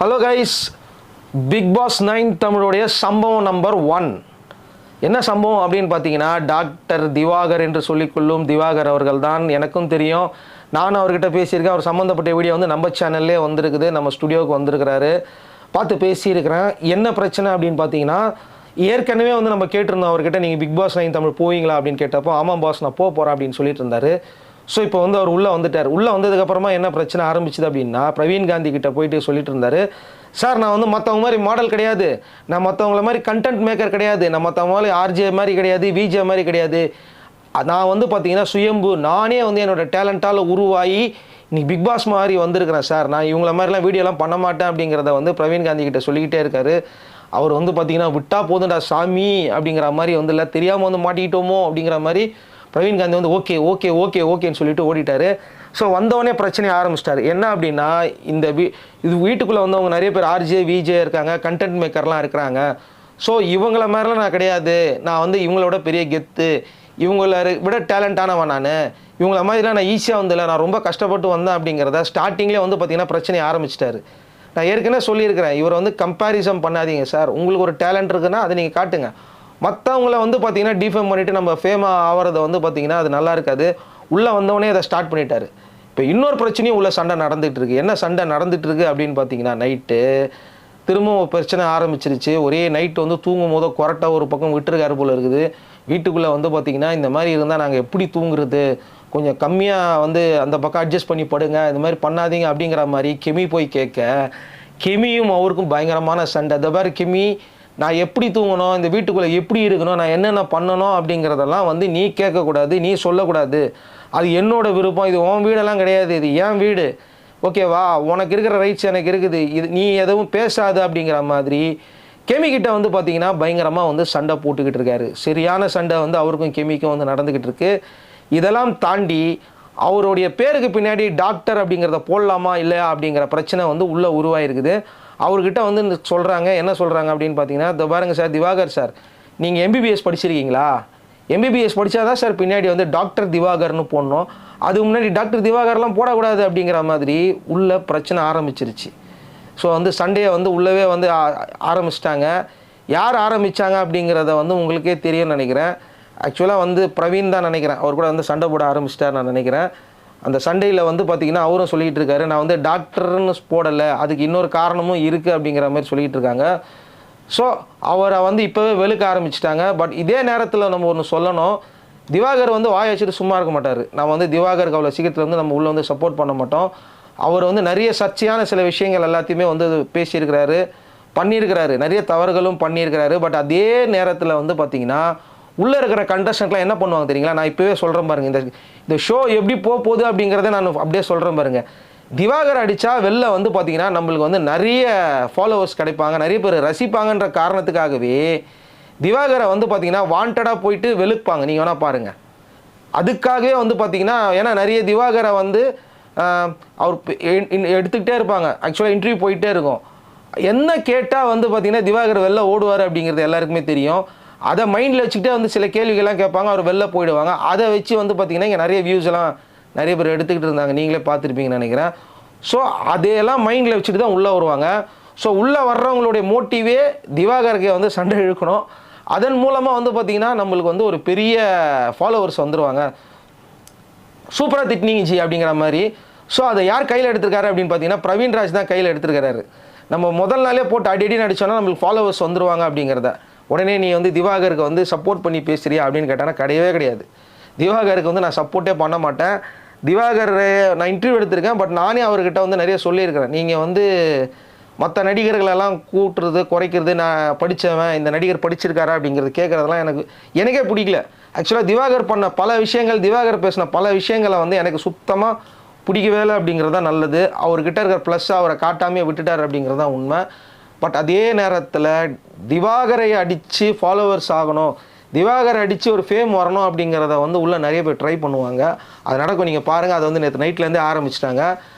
Hello guys, big pass 9 தமிழுடைய சம்பவம் number 1 என்ன சம்பவம் அப்படின்னு பார்த்தீங்கன்னா, டாக்டர் திவாகர் என்று சொல்லிக்கொள்ளும் திவாகர் அவர்கள் தான். எனக்கும் தெரியும், நானும் அவர்கிட்ட பேசியிருக்கேன். அவர் சம்மந்தப்பட்ட வீடியோ வந்து நம்ம சேனல்லே வந்திருக்குது, நம்ம ஸ்டுடியோவுக்கு வந்திருக்கிறாரு, பார்த்து பேசியிருக்கிறேன். என்ன பிரச்சனை அப்படின்னு பார்த்தீங்கன்னா, ஏற்கனவே வந்து நம்ம கேட்டிருந்தோம் அவர்கிட்ட, நீங்கள் பிக் பாஸ் 9 தமிழ் போவீங்களா அப்படின்னு கேட்டப்போ, ஆமாம் பாஸ் நான் போகிறேன் அப்படின்னு சொல்லிட்டு இருந்தார். ஸோ இப்போ வந்து அவர் உள்ளே வந்துட்டார். உள்ளே வந்ததுக்கப்புறமா என்ன பிரச்சனை ஆரம்பிச்சுது அப்படின்னா, பிரவீன் காந்தி கிட்ட போயிட்டு சொல்லிட்டு இருந்தார், சார் நான் வந்து மற்றவங்க மாதிரி மாடல் கிடையாது, நான் மற்றவங்கள மாதிரி கண்டென்ட் மேக்கர் கிடையாது, நான் மற்றவங்க மாதிரி ஆர்ஜே மாதிரி கிடையாது, விஜே மாதிரி கிடையாது, நான் வந்து பார்த்தீங்கன்னா சுயம்பு, நானே வந்து என்னோட டேலண்டால் உருவாகி இன்னைக்கு பிக் பாஸ் மாதிரி வந்திருக்கிறேன் சார், நான் இவங்கள மாதிரிலாம் வீடியோலாம் பண்ண மாட்டேன் அப்படிங்கிறத வந்து பிரவீன் காந்தி கிட்ட சொல்லிக்கிட்டே இருக்காரு. அவர் வந்து பார்த்தீங்கன்னா விட்டா போதுண்டா சாமி அப்படிங்கிற மாதிரி வந்து இல்லை, தெரியாமல் வந்து மாட்டிக்கிட்டோமோ அப்படிங்கிற மாதிரி பிரவீன் காந்தி வந்து ஓகே ஓகே ஓகே ஓகேன்னு சொல்லிட்டு ஓடிட்டார். ஸோ வந்தவொடனே பிரச்சனையை ஆரம்பிச்சிட்டாரு. என்ன அப்படின்னா, இது வீட்டுக்குள்ளே வந்தவங்க நிறைய பேர் ஆர்ஜே விஜே இருக்காங்க, கண்டென்ட் மேக்கர்லாம் இருக்கிறாங்க. ஸோ இவங்கள மாதிரிலாம் நான் கிடையாது, நான் வந்து இவங்களோட பெரிய கெத்து, இவங்கள விட டேலண்டானவன், நான் இவங்கள மாதிரிலாம் நான் ஈஸியாக வந்தில்லை, நான் ரொம்ப கஷ்டப்பட்டு வந்தேன் அப்படிங்கிறத ஸ்டார்டிங்லேயே வந்து பார்த்திங்கன்னா பிரச்சனையை ஆரம்பிச்சிட்டாரு. நான் ஏற்கனவே சொல்லியிருக்கிறேன், இவர் வந்து கம்பேரிசன் பண்ணாதீங்க சார், உங்களுக்கு ஒரு டேலண்ட் இருக்குன்னா அதை நீங்கள் காட்டுங்க, மற்றவங்கள வந்து பார்த்தீங்கன்னா டிஃபேம் பண்ணிவிட்டு நம்ம ஃபேமாக ஆகிறத வந்து பார்த்திங்கன்னா அது நல்லா இருக்காது. உள்ளே வந்தவொடனே அதை ஸ்டார்ட் பண்ணிட்டாரு. இப்போ இன்னொரு பிரச்சனையும் உள்ள சண்டை நடந்துகிட்டு இருக்குது. என்ன சண்டை நடந்துகிட்டு இருக்குது அப்படின்னு பார்த்தீங்கன்னா, நைட்டு திரும்பவும் பிரச்சனை ஆரம்பிச்சிருச்சு. ஒரே நைட்டு வந்து தூங்கும் போதோ கொரட்டை ஒரு பக்கம் விட்டுருக்காரு போல் இருக்குது. வீட்டுக்குள்ளே வந்து பார்த்திங்கன்னா இந்த மாதிரி இருந்தால் நாங்கள் எப்படி தூங்குறது, கொஞ்சம் கம்மியாக வந்து அந்த பக்கம் அட்ஜஸ்ட் பண்ணி படுங்க, இந்த மாதிரி பண்ணாதீங்க அப்படிங்கிற மாதிரி கெமி போய் கேட்க, கெமியும் அவருக்கும் பயங்கரமான சண்டை. இந்த மாதிரி கெமி, நான் எப்படி தூங்கணும், இந்த வீட்டுக்குள்ளே எப்படி இருக்கணும், நான் என்னென்ன பண்ணணும் அப்படிங்கிறதெல்லாம் வந்து நீ கேட்கக்கூடாது, நீ சொல்லக்கூடாது, அது என்னோட விருப்பம், இது உன் வீடெல்லாம் கிடையாது, இது என் வீடு, ஓகேவா, உனக்கு இருக்கிற ரைட்ஸ் எனக்கு இருக்குது, இது நீ எதுவும் பேசாது அப்படிங்கிற மாதிரி கெமிக்கிட்ட வந்து பார்த்திங்கன்னா பயங்கரமாக வந்து சண்டை போட்டுக்கிட்டு இருக்காரு. சரியான சண்டை வந்து அவருக்கும் கெமிக்கும் வந்து நடந்துக்கிட்டு இருக்கு. இதெல்லாம் தாண்டி அவருடைய பேருக்கு பின்னாடி டாக்டர் அப்படிங்கிறத போடலாமா இல்லையா அப்படிங்கிற பிரச்சனை வந்து உள்ளே உருவாயிருக்குது. அவர்கிட்ட வந்து சொல்கிறாங்க, என்ன சொல்கிறாங்க அப்படின்னு பார்த்தீங்கன்னா, இதை பாருங்கள் சார் திவாகர் சார், நீங்கள் எம்பிபிஎஸ் படிச்சிருக்கீங்களா, எம்பிபிஎஸ் படித்தா தான் சார் பின்னாடி வந்து டாக்டர் திவாகர்னு போடணும், அதுக்கு முன்னாடி டாக்டர் திவாகர்லாம் போடக்கூடாது அப்படிங்கிற மாதிரி உள்ள பிரச்சனை ஆரம்பிச்சிருச்சு. ஸோ வந்து சண்டையை வந்து உள்ளவே வந்து ஆரம்பிச்சிட்டாங்க. யார் ஆரம்பித்தாங்க அப்படிங்கிறத வந்து உங்களுக்கே தெரியும்னு நினைக்கிறேன். ஆக்சுவலாக வந்து பிரவீன் தான் நினைக்கிறேன், அவர் கூட வந்து சண்டை போட ஆரம்பிச்சிட்டார் நான் நினைக்கிறேன். அந்த சண்டையில் வந்து பார்த்திங்கன்னா அவரும் சொல்லிகிட்டு இருக்காரு, நான் வந்து டாக்டர்னு போடலை, அதுக்கு இன்னொரு காரணமும் இருக்குது அப்படிங்கிற மாதிரி சொல்லிகிட்டு இருக்காங்க. ஸோ அவரை வந்து இப்போவே வெளுக்க ஆரம்பிச்சிட்டாங்க. பட் இதே நேரத்தில் நம்ம ஒன்று சொல்லணும், திவாகர் வந்து வாயை வச்சுட்டு சும்மா இருக்க மாட்டார். நம்ம வந்து திவாகருக்கு அவ்வளோ சீக்கிரத்தில் வந்து நம்ம உள்ளே வந்து சப்போர்ட் பண்ண மாட்டோம். அவர் வந்து நிறைய சர்ச்சையான சில விஷயங்கள் எல்லாத்தையுமே வந்து பேசியிருக்கிறாரு, பண்ணியிருக்கிறாரு, நிறைய தவறுகளும் பண்ணியிருக்கிறாரு. பட் அதே நேரத்தில் வந்து பார்த்திங்கன்னா உள்ளே இருக்கிற கண்டஸ்டன்ட்லாம் என்ன பண்ணுவாங்க தெரியுங்களா, நான் இப்போவே சொல்கிறேன் பாருங்கள், இந்த ஷோ எப்படி போகுது அப்படிங்கிறத நான் அப்படியே சொல்கிறேன் பாருங்கள். திவாகர் அடித்தா வெளில வந்து பார்த்திங்கன்னா நம்மளுக்கு வந்து நிறைய ஃபாலோவர்ஸ் கிடைப்பாங்க, நிறைய பேர் ரசிப்பாங்கன்ற காரணத்துக்காகவே திவாகரை வந்து பார்த்திங்கன்னா வாண்டடாக போயிட்டு வெளுப்பாங்க, நீங்கள் வேணால் பாருங்கள். அதுக்காகவே வந்து பார்த்திங்கன்னா, ஏன்னா நிறைய திவாகரை வந்து அவர் எடுத்துக்கிட்டே இருப்பாங்க, ஆக்சுவலாக இன்டர்வியூ போயிட்டே இருக்கும், என்ன கேட்டால் வந்து பார்த்திங்கன்னா திவாகர் வெளில ஓடுவார் அப்படிங்கிறது எல்லாருக்குமே தெரியும். அதை மைண்டில் வச்சுக்கிட்டே வந்து சில கேள்விகள்லாம் கேட்பாங்க, அவர் வெளில போயிடுவாங்க. அதை வச்சு வந்து பார்த்திங்கன்னா இங்கே நிறைய வியூஸ் எல்லாம் நிறைய பேர் எடுத்துக்கிட்டு இருந்தாங்க, நீங்களே பார்த்துருப்பீங்கன்னு நினைக்கிறேன். ஸோ அதையெல்லாம் மைண்டில் வச்சுட்டு தான் உள்ளே வருவாங்க. ஸோ உள்ளே வர்றவங்களுடைய மோட்டிவே திவாகருக்கு வந்து சண்டை இழுக்கணும், அதன் மூலமாக வந்து பார்த்திங்கன்னா நம்மளுக்கு வந்து ஒரு பெரிய ஃபாலோவர்ஸ் வந்துடுவாங்க, சூப்பராக திட்டினீங்க ஜி அப்படிங்கிற மாதிரி. ஸோ அதை யார் கையில் எடுத்திருக்காரு அப்படின்னு பார்த்தீங்கன்னா பிரவீன் ராஜ் தான் கையில் எடுத்துருக்காரு. நம்ம முதல் நாளே போட்டு அடிக்கடி நடிச்சோன்னா நம்மளுக்கு ஃபாலோவர்ஸ் வந்துடுவாங்க அப்படிங்கிறத, உடனே நீ வந்து திவாகருக்கு வந்து சப்போர்ட் பண்ணி பேசுறியா அப்படின்னு கேட்டானா கிடையவே கிடையாது. திவாகருக்கு வந்து நான் சப்போர்ட்டே பண்ண மாட்டேன். திவாகர் நான் இன்டர்வியூ எடுத்திருக்கேன், பட் நானே அவர்கிட்ட வந்து நிறைய சொல்லியிருக்கிறேன், நீங்கள் வந்து மற்ற நடிகர்களெல்லாம் கூட்டுறது குறைக்கிறது, நான் படித்தவன், இந்த நடிகர் படிச்சிருக்காரா அப்படிங்கிறது கேட்குறதெல்லாம் எனக்கே பிடிக்கல. ஆக்சுவலாக திவாகர் பண்ண பல விஷயங்கள், திவாகர் பேசின பல விஷயங்களை வந்து எனக்கு சுத்தமாக பிடிக்கவே இல்லை அப்படிங்கிறது தான் நல்லது. அவர்கிட்ட இருக்கிற ப்ளஸ் அவரை காட்டாமே விட்டுட்டார் அப்படிங்கிறது தான் உண்மை. பட் அதே நேரத்தில் திவாகரை அடித்து ஃபாலோவர்ஸ் ஆகணும், திவாகரை அடித்து ஒரு ஃபேம் வரணும் அப்படிங்கிறத வந்து உள்ளே நிறைய பேர் ட்ரை பண்ணுவாங்க. அது நடக்கும், நீங்கள் பாருங்கள். அதை வந்து நேற்று நைட்லேருந்தே ஆரம்பிச்சிட்டாங்க.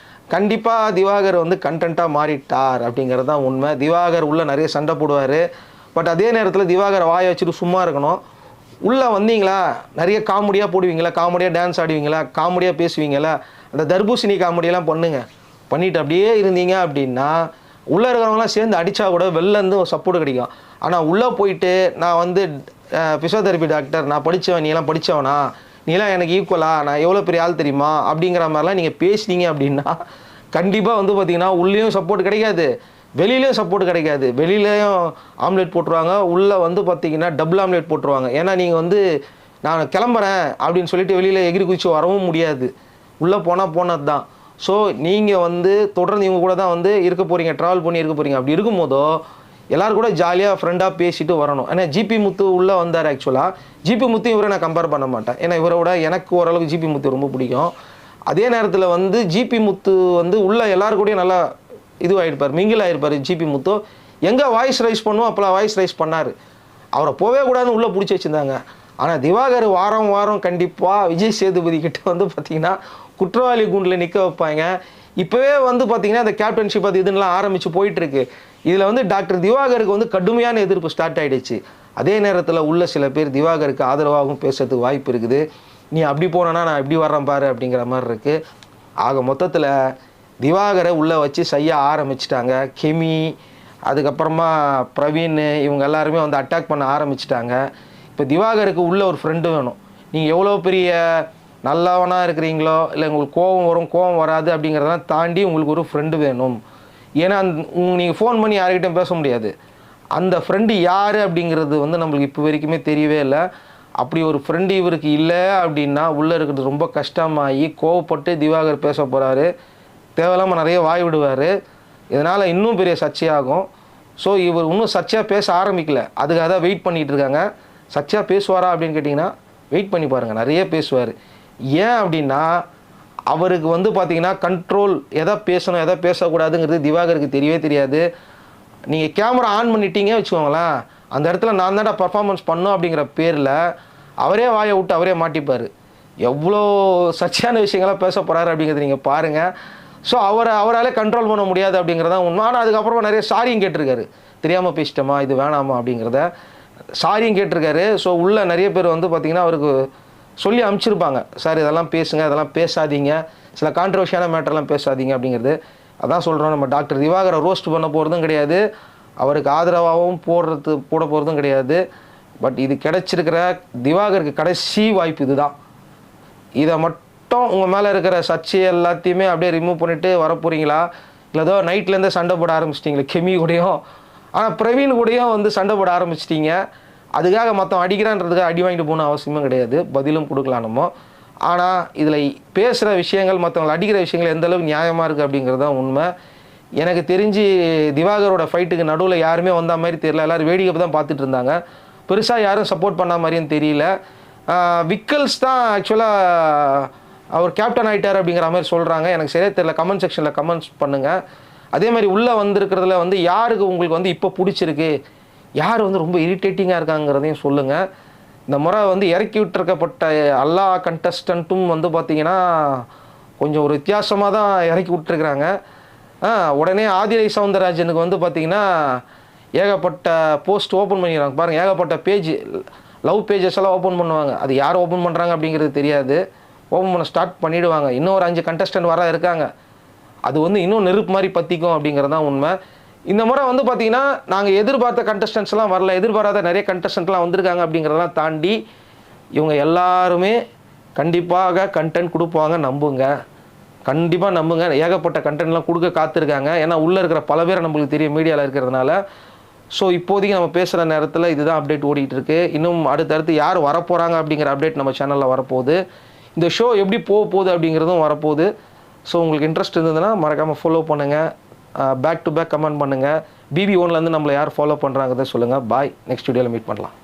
கண்டிப்பாக திவாகர் வந்து கண்டென்ட்டாக மாறிட்டார் அப்படிங்கிறது தான் உண்மை. திவாகர் உள்ளே நிறைய சண்டை போடுவார். பட் அதே நேரத்தில் திவாகரை வாயை வச்சுட்டு சும்மா இருக்கணும். உள்ளே வந்தீங்களா நிறைய காமெடியாக போடுவீங்களா, காமெடியாக டான்ஸ் ஆடுவீங்களா, காமெடியாக பேசுவீங்களா, அந்த தர்பூசணி காமெடியெல்லாம் பண்ணிவிட்டு அப்படியே இருந்தீங்க அப்படின்னா உள்ளே இருக்கிறவங்களாம் சேர்ந்து அடித்தா கூட வெளிலேருந்து ஒரு சப்போர்ட் கிடைக்கும். ஆனால் உள்ளே போயிட்டு நான் வந்து ஃபிசியோதெரப்பி டாக்டர், நான் படித்தவன், நீலாம் படித்தவனா, நீலாம் எனக்கு ஈக்குவலா, நான் எவ்வளோ பெரிய ஆள் தெரியுமா அப்படிங்கிற மாதிரிலாம் நீங்கள் பேசினீங்க அப்படின்னா கண்டிப்பாக வந்து பார்த்தீங்கன்னா உள்ளேயும் சப்போர்ட் கிடைக்காது, வெளியிலையும் சப்போர்ட் கிடைக்காது. வெளியிலையும் ஆம்லேட் போட்டுருவாங்க, உள்ளே வந்து பார்த்தீங்கன்னா டபுள் ஆம்லேட் போட்டுருவாங்க. ஏன்னா நீங்கள் வந்து நான் கிளம்புறேன் அப்படின்னு சொல்லிட்டு வெளியில் எகிரி குதிச்சு வரவும் முடியாது. உள்ளே போனது தான். ஸோ நீங்கள் வந்து தொடர்ந்து இவங்க கூட தான் வந்து இருக்க போகிறீங்க, ட்ராவல் பண்ணி இருக்க போகிறீங்க. அப்படி இருக்கும்போதோ எல்லோரும் கூட ஜாலியாக ஃப்ரெண்டாக பேசிட்டு வரணும். ஏன்னா ஜிபி முத்து உள்ளே வந்தார். ஆக்சுவலாக ஜிபி முத்து இவரை நான் கம்பேர் பண்ண மாட்டேன். ஏன்னா இவரோட எனக்கு ஓரளவுக்கு ஜிபி முத்து ரொம்ப பிடிக்கும். அதே நேரத்தில் வந்து ஜிபி முத்து வந்து உள்ளே எல்லாரும் கூடயும் நல்லா இதுவாகிருப்பார், மிங்கில் ஆகிருப்பார். ஜிபி முத்து எங்கே வாய்ஸ் ரைஸ் பண்ணுவோம் அப்போலாம் வாய்ஸ் ரைஸ் பண்ணார். அவரை போவே கூடாதுன்னு உள்ளே பிடிச்சி வச்சுருந்தாங்க. ஆனால் திவாகர் வாரம் வாரம் கண்டிப்பாக விஜய் சேதுபதி கிட்ட வந்து பார்த்திங்கன்னா குற்றவாளி கூண்டில் நிற்க வைப்பாங்க. இப்போவே வந்து பார்த்திங்கன்னா அந்த கேப்டன்ஷிப் அது இதுன்னெலாம் ஆரம்பித்து போயிட்டுருக்கு. இதில் வந்து டாக்டர் திவாகருக்கு வந்து கடுமையான எதிர்ப்பு ஸ்டார்ட் ஆகிடுச்சு. அதே நேரத்தில் உள்ள சில பேர் திவாகருக்கு ஆதரவாகவும் பேசுறதுக்கு வாய்ப்பு இருக்குது. நீ அப்படி போனேன்னா நான் இப்படி வர்றேன் பாரு அப்படிங்கிற மாதிரி இருக்குது. ஆக மொத்தத்தில் திவாகரை உள்ளே வச்சு செய்ய ஆரம்பிச்சிட்டாங்க. கெமி, அதுக்கப்புறமா பிரவீன், இவங்க எல்லாருமே வந்து அட்டாக் பண்ண ஆரம்பிச்சிட்டாங்க. இப்போ திவாகருக்கு உள்ள ஒரு ஃப்ரெண்டு வேணும். நீங்கள் எவ்வளோ பெரிய நல்லவனாக இருக்கிறீங்களோ, இல்லை உங்களுக்கு கோபம் வரும் கோபம் வராது அப்படிங்கிறதெல்லாம் தாண்டி உங்களுக்கு ஒரு ஃப்ரெண்டு வேணும். ஏன்னா நீங்கள் ஃபோன் பண்ணி யார்கிட்டையும் பேச முடியாது. அந்த ஃப்ரெண்டு யார் அப்படிங்கிறது வந்து நம்மளுக்கு இப்போ வரைக்குமே தெரியவே இல்லை. அப்படி ஒரு ஃப்ரெண்டு இவருக்கு இல்லை அப்படின்னா உள்ளே இருக்கிறது ரொம்ப கஷ்டமாகி கோவப்பட்டு திவாகர் பேச போகிறாரு. தேவையில்லாமல் நிறைய வாய் விடுவார். இதனால் இன்னும் பெரிய சர்ச்சையாகும். ஸோ இவர் இன்னும் சர்ச்சையாக பேச ஆரம்பிக்கல, அதுக்காக தான் வெயிட் பண்ணிகிட்டு இருக்காங்க. சர்ச்சையாக பேசுவாரா அப்படின்னு கேட்டிங்கன்னா வெயிட் பண்ணி பாருங்கள், நிறைய பேசுவார். ஏன் அப்படின்னா அவருக்கு வந்து பார்த்திங்கன்னா கண்ட்ரோல், எதை பேசணும் எதை பேசக்கூடாதுங்கிறது திவாகருக்கு தெரியவே தெரியாது. நீங்கள் கேமரா ஆன் பண்ணிட்டீங்க வச்சுக்கோங்களேன், அந்த இடத்துல நான் தான்டா பர்ஃபார்மன்ஸ் பண்ணோம் அப்படிங்கிற பேரில் அவரே வாயை விட்டு அவரே மாட்டிப்பார். எவ்வளோ சர்ச்சையான விஷயங்கள்லாம் பேச போகிறாரு அப்படிங்கிறது நீங்கள் பாருங்கள். ஸோ அவரால் கண்ட்ரோல் பண்ண முடியாது அப்படிங்கிறதான் உண்மை. ஆனால் அதுக்கப்புறமா நிறைய சாரியும் கேட்டிருக்காரு, தெரியாமல் பேசிட்டோமா இது வேணாமா அப்படிங்கிறத சாரியும் கேட்டிருக்காரு. ஸோ உள்ள நிறைய பேர் வந்து பார்த்திங்கன்னா அவருக்கு சொல்லி அனுப்பிச்சிருப்பாங்க, சார் இதெல்லாம் பேசுங்க, இதெல்லாம் பேசாதீங்க, சில கான்ட்ரவர்ஷியான மேட்டர்லாம் பேசாதீங்க அப்படிங்கிறது. அதான் சொல்கிறோம், நம்ம டாக்டர் திவாகரை ரோஸ்ட் பண்ண போகிறதும் கிடையாது, அவருக்கு ஆதரவாகவும் போட போகிறதும் கிடையாது. பட் இது கிடைச்சிருக்கிற திவாகருக்கு கடைசி வாய்ப்பு இதுதான். இதை மட்டும் உங்கள் மேலே இருக்கிற சர்ச்சை எல்லாத்தையுமே அப்படியே ரிமூவ் பண்ணிவிட்டு வரப்போகிறீங்களா, இல்லை ஏதோ நைட்லேருந்தே சண்டை போட ஆரம்பிச்சிட்டிங்களே கெமி கூடயும், ஆனால் பிரவீன் கூடயும் வந்து சண்டை போட ஆரம்பிச்சிட்டிங்க. அதுக்காக மொத்தம் அடிக்கிறான்றதுக்காக அடி வாங்கிட்டு போகணும் அவசியமும் கிடையாது, பதிலும் கொடுக்கலாம் நம்ம. ஆனால் இதில் பேசுகிற விஷயங்கள், மற்றவங்களை அடிக்கிற விஷயங்கள் எந்த அளவுக்கு நியாயமாக இருக்குது அப்படிங்கிறது தான் உண்மை. எனக்கு தெரிஞ்சு திவாகரோட ஃபைட்டுக்கு நடுவில் யாருமே வந்த மாதிரி தெரியல, எல்லோரும் வேடிக்கை தான் பார்த்துட்டு இருந்தாங்க, பெருசாக யாரும் சப்போர்ட் பண்ண மாதிரியும் தெரியல. விக்கல்ஸ் தான் ஆக்சுவலாக அவர் கேப்டன் ஆகிட்டார் அப்படிங்கிற மாதிரி சொல்கிறாங்க. எனக்கு சரியாக தெரியல, கமெண்ட் செக்ஷனில் கமெண்ட்ஸ் பண்ணுங்கள். அதே மாதிரி உள்ளே வந்திருக்கிறதுல வந்து யாருக்கு உங்களுக்கு வந்து இப்போ பிடிச்சிருக்கு, யார் வந்து ரொம்ப இரிட்டேட்டிங்காக இருக்காங்கிறதையும் சொல்லுங்கள். இந்த முறை வந்து இறக்கி விட்டுருக்கப்பட்ட எல்லா கண்டஸ்டண்ட்டும் வந்து பார்த்திங்கன்னா கொஞ்சம் ஒரு வித்தியாசமாக தான் இறக்கி விட்டுருக்குறாங்க. உடனே ஆதிரை சவுந்தரராஜனுக்கு வந்து பார்த்திங்கன்னா ஏகப்பட்ட போஸ்ட் ஓப்பன் பண்ணிடுறாங்க பாருங்கள், ஏகப்பட்ட பேஜ், லவ் பேஜஸ் எல்லாம் ஓப்பன் பண்ணுவாங்க. அது யார் ஓப்பன் பண்ணுறாங்க அப்படிங்கிறது தெரியாது, ஓப்பன் பண்ண ஸ்டார்ட் பண்ணிவிடுவாங்க. இன்னும் ஒரு 5 கண்டஸ்டன்ட் வர இருக்காங்க, அது வந்து இன்னும் நெருப்பு மாதிரி பற்றிக்கும் அப்படிங்கிறது தான் உண்மை. இந்த முறை வந்து பார்த்திங்கன்னா நாங்கள் எதிர்பார்த்த கண்டஸ்டன்ஸ்லாம் வரல, எதிர்பாராத நிறைய கண்டஸ்டன்ட்லாம் வந்திருக்காங்க அப்படிங்கிறதெல்லாம் தாண்டி இவங்க எல்லாருமே கண்டிப்பாக கண்டென்ட் கொடுப்பாங்க, நம்புங்க, கண்டிப்பாக நம்புங்க. ஏகப்பட்ட கண்டென்ட்லாம் கொடுக்க காத்திருக்காங்க. ஏன்னா உள்ளே இருக்கிற பல பேரை நம்மளுக்கு தெரியும் மீடியாவில் இருக்கிறதுனால. ஸோ இப்போதைக்கு நம்ம பேசுகிற நேரத்தில் இதுதான் அப்டேட் ஓடிட்டு இருக்கு. இன்னும் அடுத்தடுத்து யார் வரப்போகிறாங்க அப்படிங்கிற அப்டேட் நம்ம சேனலில் வரப்போகுது. இந்த ஷோ எப்படி போகுது அப்படிங்கிறதும் வரப்போகுது. ஸோ உங்களுக்கு இன்ட்ரெஸ்ட் இருந்ததுன்னா மறக்காமல் ஃபாலோ பண்ணுங்கள், பேக் டு பேக் கமெண்ட் பண்ணுங்கள். BB1லேருந்து நம்மளை யார் ஃபாலோ பண்ணுறாங்கிறத சொல்லுங்கள். பாய், நெக்ஸ்ட் வீடியோவில் மீட் பண்ணலாம்.